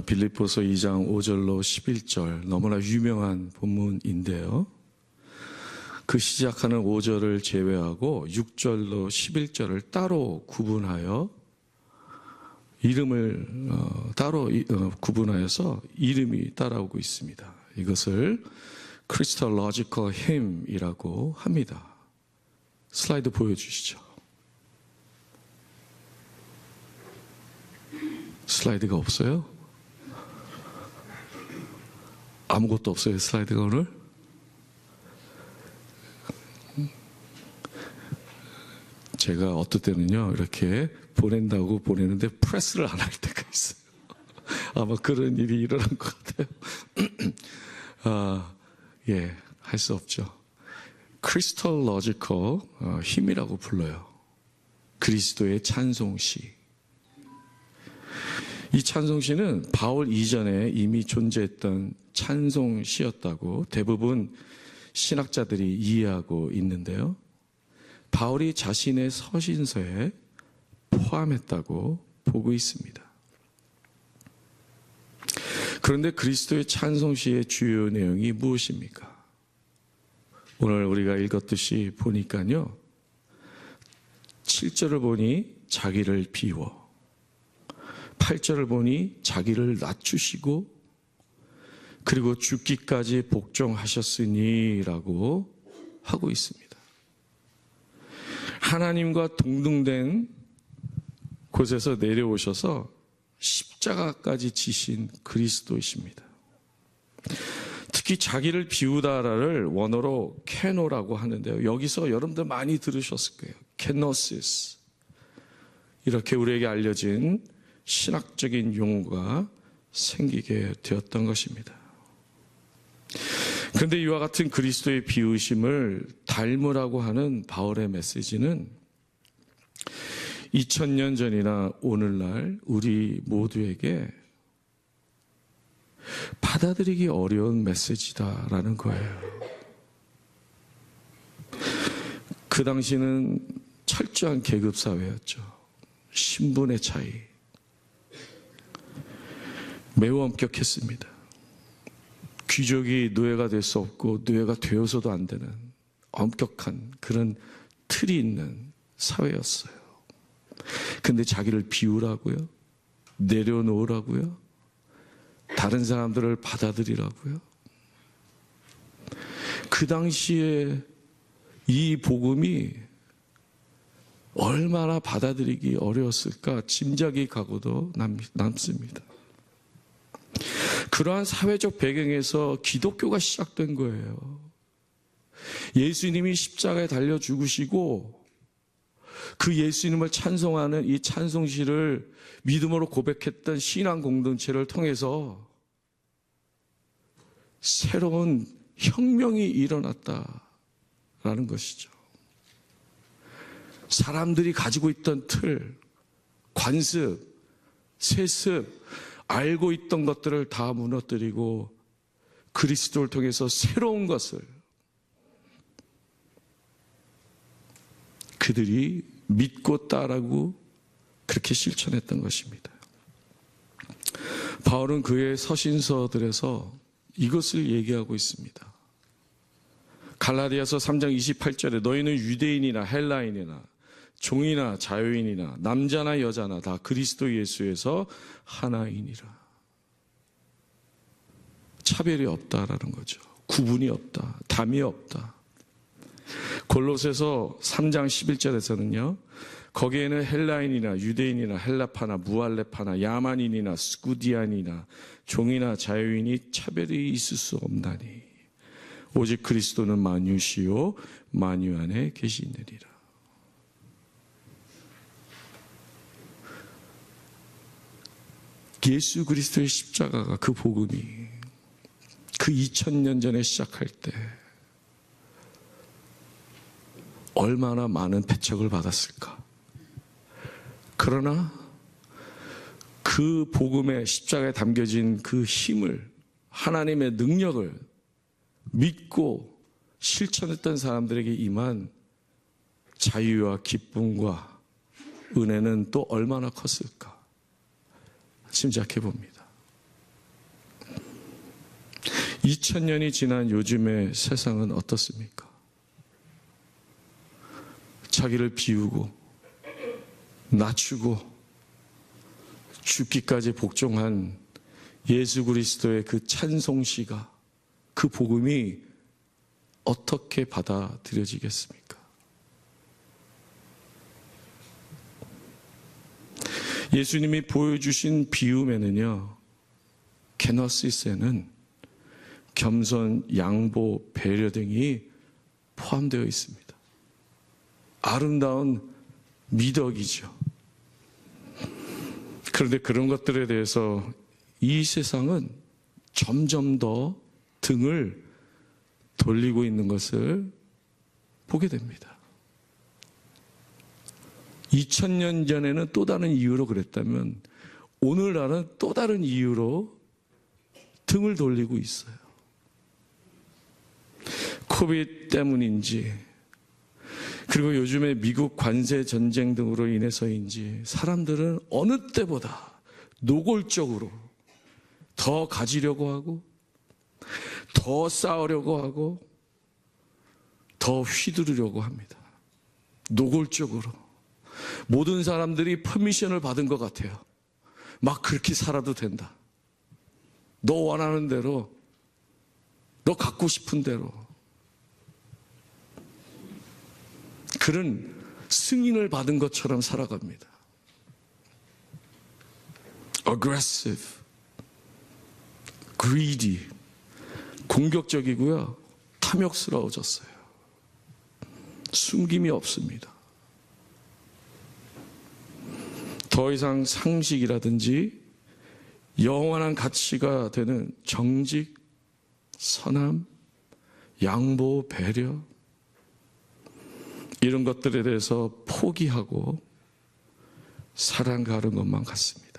빌립보서 2장 5절로 11절 너무나 유명한 본문인데요. 그 시작하는 5절을 제외하고 6절로 11절을 따로 구분하여 이름을 따로 구분하여서 이름이 따라오고 있습니다. 이것을 크리스톨로지컬 힘이라고 합니다. 슬라이드 보여주시죠. 슬라이드가 없어요? 아무것도 없어요, 슬라이드가 오늘? 제가 어떨 때는요, 이렇게 보낸다고 보내는데 프레스를 안 할 때가 있어요. 아마 그런 일이 일어난 것 같아요. 할 수 없죠. 크리스톨로지컬 힘이라고 불러요. 그리스도의 찬송시. 이 찬송시는 바울 이전에 이미 존재했던 찬송시였다고 대부분 신학자들이 이해하고 있는데요. 바울이 자신의 서신서에 포함했다고 보고 있습니다. 그런데 그리스도의 찬송시의 주요 내용이 무엇입니까? 오늘 우리가 읽었듯이 보니까요, 7절을 보니 자기를 비워, 8절을 보니 자기를 낮추시고, 그리고 죽기까지 복종하셨으니 라고 하고 있습니다. 하나님과 동등된 곳에서 내려오셔서 십자가까지 지신 그리스도이십니다. 특히 자기를 비우다라를 원어로 케노라고 하는데요. 여기서 여러분들 많이 들으셨을 거예요. 케노시스. 이렇게 우리에게 알려진 신학적인 용어가 생기게 되었던 것입니다. 그런데 이와 같은 그리스도의 비우심을 닮으라고 하는 바울의 메시지는 2000년 전이나 오늘날 우리 모두에게 받아들이기 어려운 메시지다라는 거예요. 그 당시는 철저한 계급사회였죠. 신분의 차이. 매우 엄격했습니다. 귀족이 노예가 될 수 없고 노예가 되어서도 안 되는 엄격한 그런 틀이 있는 사회였어요. 근데 자기를 비우라고요? 내려놓으라고요? 다른 사람들을 받아들이라고요? 그 당시에 이 복음이 얼마나 받아들이기 어려웠을까 짐작이 가고도 남습니다. 그러한 사회적 배경에서 기독교가 시작된 거예요. 예수님이 십자가에 달려 죽으시고 그 예수님을 찬송하는 이 찬송시를 믿음으로 고백했던 신앙 공동체를 통해서 새로운 혁명이 일어났다라는 것이죠. 사람들이 가지고 있던 틀, 관습, 세습, 알고 있던 것들을 다 무너뜨리고 그리스도를 통해서 새로운 것을 그들이 믿고 따르고 그렇게 실천했던 것입니다. 바울은 그의 서신서들에서 이것을 얘기하고 있습니다. 갈라디아서 3장 28절에 너희는 유대인이나 헬라인이나 종이나 자유인이나 남자나 여자나 다 그리스도 예수에서 하나이니라. 차별이 없다라는 거죠. 구분이 없다. 담이 없다. 골로새서 3장 11절에서는요. 거기에는 헬라인이나 유대인이나 헬라파나 무할레파나 야만인이나 스쿠디안이나 종이나 자유인이 차별이 있을 수 없나니 오직 그리스도는 만유시요 만유 안에 계시느니라. 예수 그리스도의 십자가가 그 복음이 그 2000년 전에 시작할 때 얼마나 많은 배척을 받았을까. 그러나 그 복음의 십자가에 담겨진 그 힘을, 하나님의 능력을 믿고 실천했던 사람들에게 임한 자유와 기쁨과 은혜는 또 얼마나 컸을까 짐작해 봅니다. 2000년이 지난 요즘의 세상은 어떻습니까? 자기를 비우고 낮추고 죽기까지 복종한 예수 그리스도의 그 찬송시가, 그 복음이 어떻게 받아들여지겠습니까? 예수님이 보여주신 비움에는요, 게너시스에는 겸손, 양보, 배려 등이 포함되어 있습니다. 아름다운 미덕이죠. 그런데 그런 것들에 대해서 이 세상은 점점 더 등을 돌리고 있는 것을 보게 됩니다. 2000년 전에는 또 다른 이유로 그랬다면 오늘날은 또 다른 이유로 등을 돌리고 있어요. 코비드 때문인지, 그리고 요즘에 미국 관세 전쟁 등으로 인해서인지 사람들은 어느 때보다 노골적으로 더 가지려고 하고, 더 싸우려고 하고, 더 휘두르려고 합니다. 노골적으로. 모든 사람들이 퍼미션을 받은 것 같아요. 막 그렇게 살아도 된다. 너 원하는 대로, 너 갖고 싶은 대로. 그런 승인을 받은 것처럼 살아갑니다. aggressive, greedy, 공격적이고요. 탐욕스러워졌어요. 숨김이 없습니다. 더 이상 상식이라든지 영원한 가치가 되는 정직, 선함, 양보, 배려, 이런 것들에 대해서 포기하고 살아가는 것만 같습니다.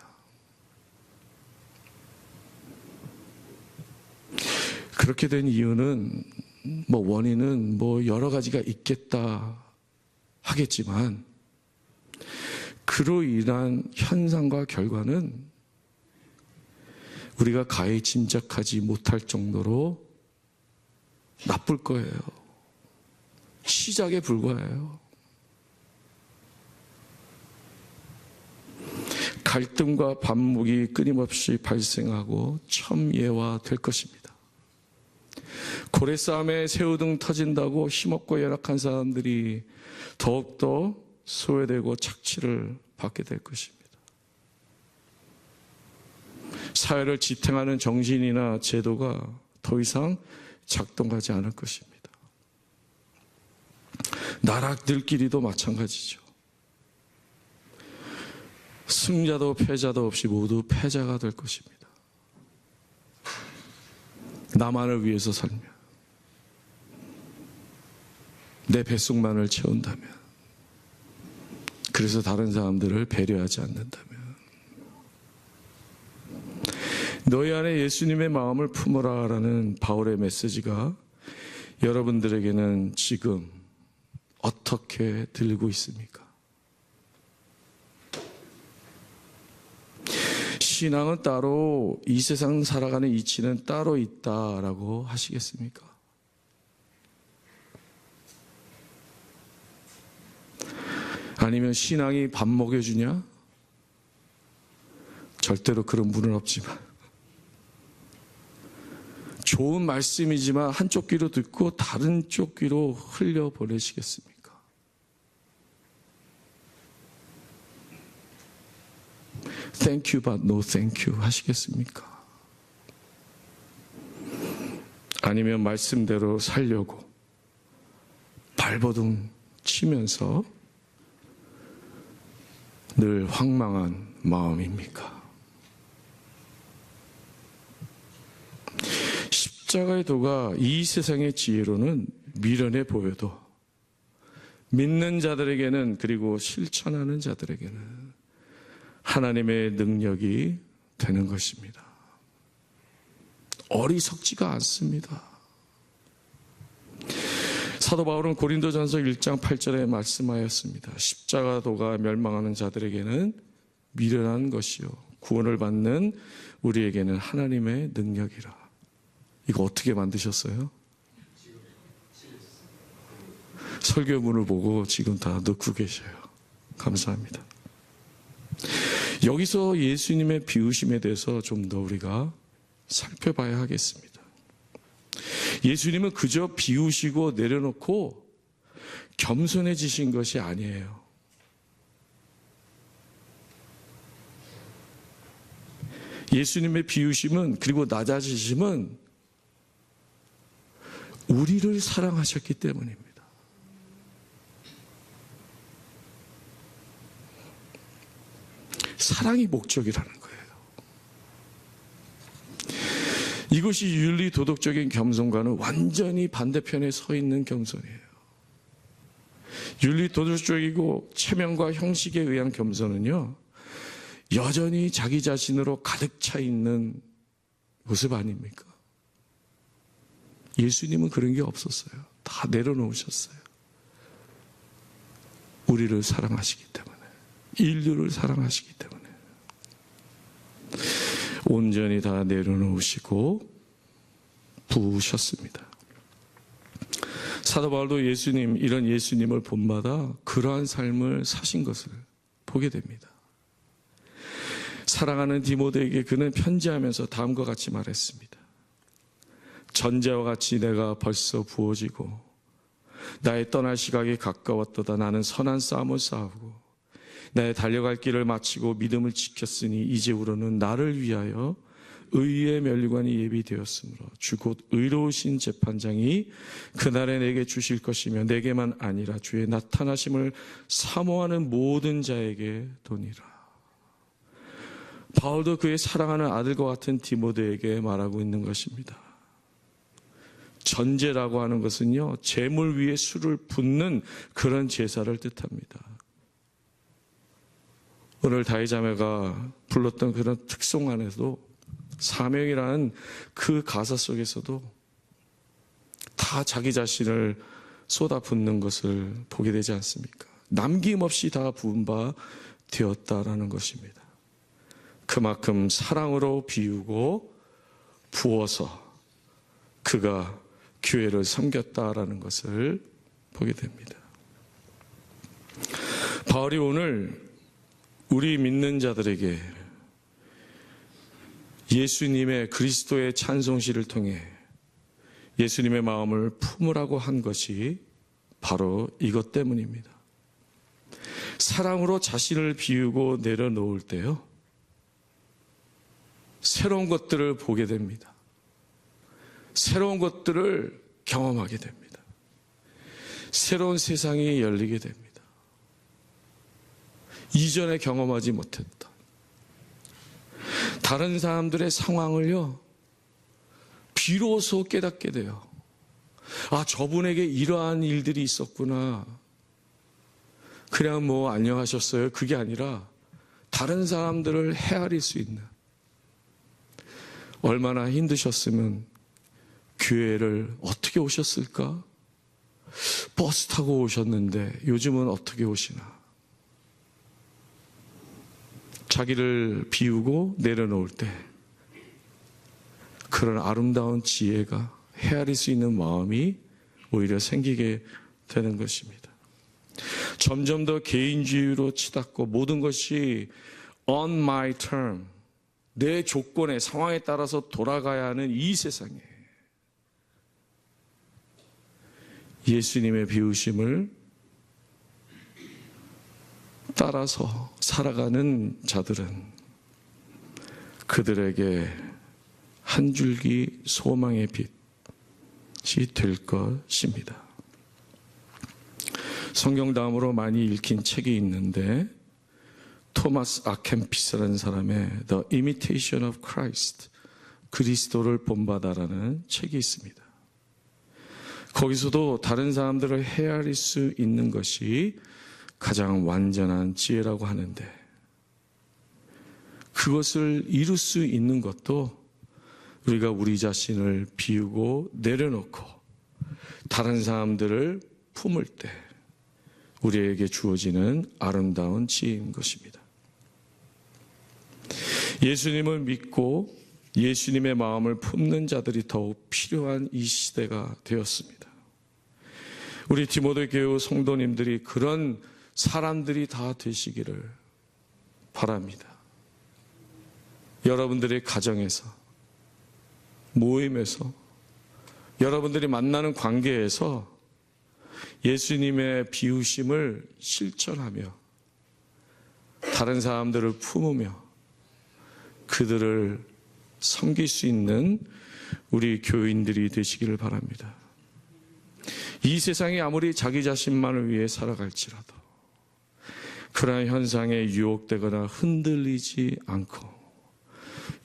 그렇게 된 이유는 원인은 여러 가지가 있겠다 하겠지만, 그로 인한 현상과 결과는 우리가 가히 짐작하지 못할 정도로 나쁠 거예요. 시작에 불과해요. 갈등과 반목이 끊임없이 발생하고 첨예화될 것입니다. 고래싸움에 새우등 터진다고 힘없고 열악한 사람들이 더욱더 소외되고 착취를 받게 될 것입니다. 사회를 지탱하는 정신이나 제도가 더 이상 작동하지 않을 것입니다. 나라들끼리도 마찬가지죠. 승자도 패자도 없이 모두 패자가 될 것입니다. 나만을 위해서 살며 내 뱃속만을 채운다면, 그래서 다른 사람들을 배려하지 않는다면, 너희 안에 예수님의 마음을 품어라라는 바울의 메시지가 여러분들에게는 지금 어떻게 들리고 있습니까? 신앙은 따로, 이 세상 살아가는 이치는 따로 있다라고 하시겠습니까? 아니면 신앙이 밥 먹여주냐? 절대로 그런 분은 없지만, 좋은 말씀이지만 한쪽 귀로 듣고 다른 쪽 귀로 흘려보내시겠습니까? Thank you but no thank you 하시겠습니까? 아니면 말씀대로 살려고 발버둥 치면서 늘 황망한 마음입니까? 십자가의 도가 이 세상의 지혜로는 미련해 보여도 믿는 자들에게는, 그리고 실천하는 자들에게는 하나님의 능력이 되는 것입니다. 어리석지가 않습니다. 사도 바울은 고린도전서 1장 8절에 말씀하였습니다. 십자가도가 멸망하는 자들에게는 미련한 것이요 구원을 받는 우리에게는 하나님의 능력이라. 이거 어떻게 만드셨어요? 설교문을 보고 지금 다 넣고 계셔요. 감사합니다. 여기서 예수님의 비우심에 대해서 좀 더 우리가 살펴봐야 하겠습니다. 예수님은 그저 비우시고 내려놓고 겸손해지신 것이 아니에요. 예수님의 비우심은, 그리고 낮아지심은 우리를 사랑하셨기 때문입니다. 사랑이 목적이라는 거예요. 이것이 윤리 도덕적인 겸손과는 완전히 반대편에 서 있는 겸손이에요. 윤리 도덕적이고 체면과 형식에 의한 겸손은요, 여전히 자기 자신으로 가득 차 있는 모습 아닙니까? 예수님은 그런 게 없었어요. 다 내려놓으셨어요. 우리를 사랑하시기 때문에, 인류를 사랑하시기 때문에 온전히 다 내려놓으시고 부으셨습니다. 사도 바울도 이런 예수님을 본마다 그러한 삶을 사신 것을 보게 됩니다. 사랑하는 디모데에게 그는 편지하면서 다음과 같이 말했습니다. 전제와 같이 내가 벌써 부어지고 나의 떠날 시각이 가까웠도다. 나는 선한 싸움을 싸우고 나의 달려갈 길을 마치고 믿음을 지켰으니 이제부로는 나를 위하여 의의 면류관이 예비되었으므로 주 곧 의로우신 재판장이 그날에 내게 주실 것이며 내게만 아니라 주의 나타나심을 사모하는 모든 자에게 도니라. 바울도 그의 사랑하는 아들과 같은 디모데에게 말하고 있는 것입니다. 전제라고 하는 것은요, 제물 위에 술을 붓는 그런 제사를 뜻합니다. 오늘 다윗자매가 불렀던 그런 특송 안에도 사명이라는 그 가사 속에서도 다 자기 자신을 쏟아붓는 것을 보게 되지 않습니까? 남김없이 다 부은 바 되었다라는 것입니다. 그만큼 사랑으로 비우고 부어서 그가 교회를 섬겼다라는 것을 보게 됩니다. 바울이 오늘 우리 믿는 자들에게 예수님의 그리스도의 찬송시를 통해 예수님의 마음을 품으라고 한 것이 바로 이것 때문입니다. 사랑으로 자신을 비우고 내려놓을 때요, 새로운 것들을 보게 됩니다. 새로운 것들을 경험하게 됩니다. 새로운 세상이 열리게 됩니다. 이전에 경험하지 못했던 다른 사람들의 상황을요, 비로소 깨닫게 돼요. 아, 저분에게 이러한 일들이 있었구나. 그냥 뭐 안녕하셨어요. 그게 아니라 다른 사람들을 헤아릴 수 있는, 얼마나 힘드셨으면 교회를 어떻게 오셨을까? 버스 타고 오셨는데 요즘은 어떻게 오시나? 자기를 비우고 내려놓을 때 그런 아름다운 지혜가, 헤아릴 수 있는 마음이 오히려 생기게 되는 것입니다. 점점 더 개인주의로 치닫고 모든 것이 on my term, 내 조건에, 상황에 따라서 돌아가야 하는 이 세상에 예수님의 비우심을 따라서 살아가는 자들은 그들에게 한 줄기 소망의 빛이 될 것입니다. 성경 다음으로 많이 읽힌 책이 있는데, 토마스 아켄피스라는 사람의 The Imitation of Christ, 그리스도를 본받아라는 책이 있습니다. 거기서도 다른 사람들을 헤아릴 수 있는 것이 가장 완전한 지혜라고 하는데, 그것을 이룰 수 있는 것도 우리가 우리 자신을 비우고 내려놓고 다른 사람들을 품을 때 우리에게 주어지는 아름다운 지혜인 것입니다. 예수님을 믿고 예수님의 마음을 품는 자들이 더욱 필요한 이 시대가 되었습니다. 우리 디모데 교회 성도님들이 그런 사람들이 다 되시기를 바랍니다. 여러분들의 가정에서, 모임에서, 여러분들이 만나는 관계에서 예수님의 비우심을 실천하며 다른 사람들을 품으며 그들을 섬길 수 있는 우리 교인들이 되시기를 바랍니다. 이 세상이 아무리 자기 자신만을 위해 살아갈지라도 그러한 현상에 유혹되거나 흔들리지 않고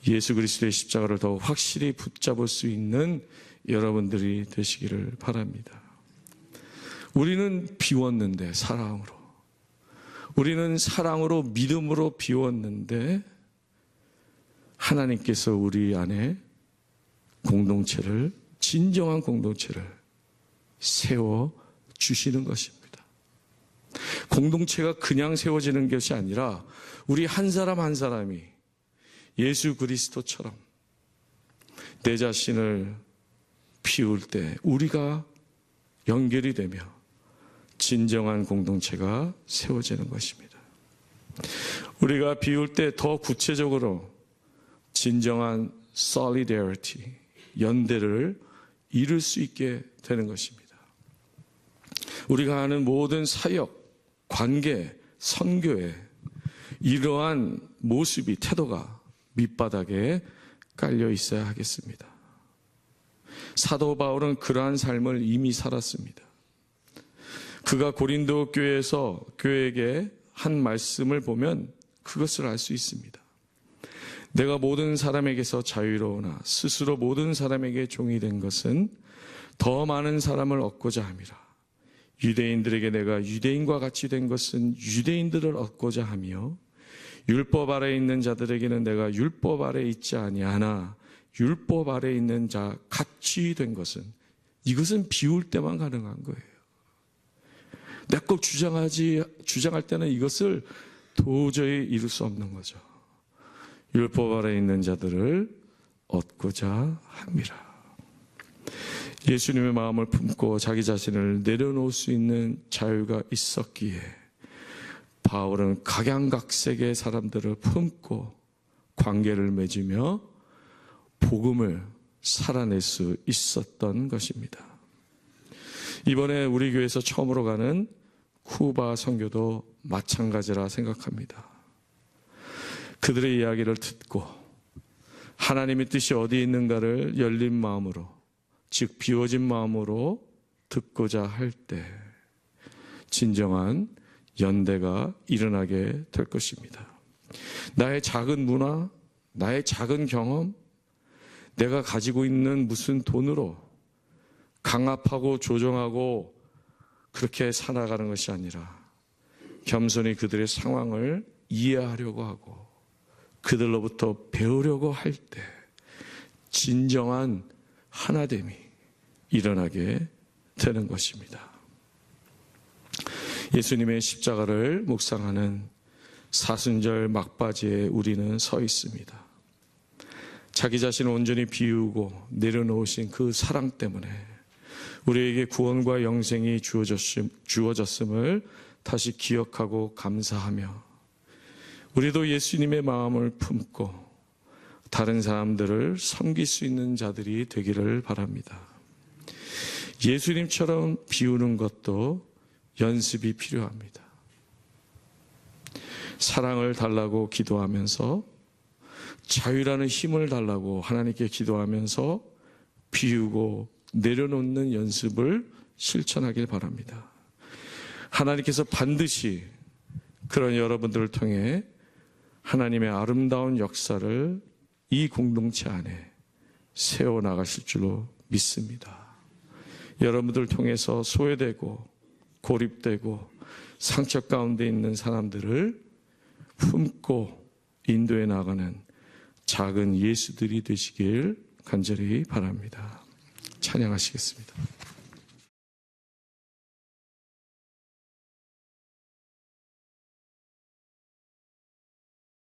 예수 그리스도의 십자가를 더욱 확실히 붙잡을 수 있는 여러분들이 되시기를 바랍니다. 우리는 비웠는데, 사랑으로. 우리는 사랑으로, 믿음으로 비웠는데 하나님께서 우리 안에 공동체를, 진정한 공동체를 세워주시는 것입니다. 공동체가 그냥 세워지는 것이 아니라 우리 한 사람 한 사람이 예수 그리스도처럼 내 자신을 비울 때 우리가 연결이 되며 진정한 공동체가 세워지는 것입니다. 우리가 비울 때 더 구체적으로 진정한 solidarity, 연대를 이룰 수 있게 되는 것입니다. 우리가 하는 모든 사역, 관계, 선교에 이러한 모습이, 태도가 밑바닥에 깔려 있어야 하겠습니다. 사도 바울은 그러한 삶을 이미 살았습니다. 그가 고린도 교회에서 교회에게 한 말씀을 보면 그것을 알 수 있습니다. 내가 모든 사람에게서 자유로우나 스스로 모든 사람에게 종이 된 것은 더 많은 사람을 얻고자 함이라. 유대인들에게 내가 유대인과 같이 된 것은 유대인들을 얻고자 하며 율법 아래에 있는 자들에게는 내가 율법 아래에 있지 아니하나 율법 아래에 있는 자 같이 된 것은, 이것은 비울 때만 가능한 거예요. 내 것 주장할 때는 이것을 도저히 이룰 수 없는 거죠. 율법 아래에 있는 자들을 얻고자 함이라. 예수님의 마음을 품고 자기 자신을 내려놓을 수 있는 자유가 있었기에 바울은 각양각색의 사람들을 품고 관계를 맺으며 복음을 살아낼 수 있었던 것입니다. 이번에 우리 교회에서 처음으로 가는 쿠바 선교도 마찬가지라 생각합니다. 그들의 이야기를 듣고 하나님의 뜻이 어디에 있는가를 열린 마음으로, 즉 비워진 마음으로 듣고자 할 때 진정한 연대가 일어나게 될 것입니다. 나의 작은 문화, 나의 작은 경험, 내가 가지고 있는 무슨 돈으로 강압하고 조정하고 그렇게 살아가는 것이 아니라 겸손히 그들의 상황을 이해하려고 하고 그들로부터 배우려고 할 때 진정한 하나됨이 일어나게 되는 것입니다. 예수님의 십자가를 묵상하는 사순절 막바지에 우리는 서 있습니다. 자기 자신을 온전히 비우고 내려놓으신 그 사랑 때문에 우리에게 구원과 영생이 주어졌음을 다시 기억하고 감사하며 우리도 예수님의 마음을 품고 다른 사람들을 섬길 수 있는 자들이 되기를 바랍니다. 예수님처럼 비우는 것도 연습이 필요합니다. 사랑을 달라고 기도하면서, 자유라는 힘을 달라고 하나님께 기도하면서 비우고 내려놓는 연습을 실천하길 바랍니다. 하나님께서 반드시 그런 여러분들을 통해 하나님의 아름다운 역사를 이 공동체 안에 세워나가실 줄로 믿습니다. 여러분들을 통해서 소외되고 고립되고 상처 가운데 있는 사람들을 품고 인도해 나가는 작은 예수들이 되시길 간절히 바랍니다. 찬양하시겠습니다.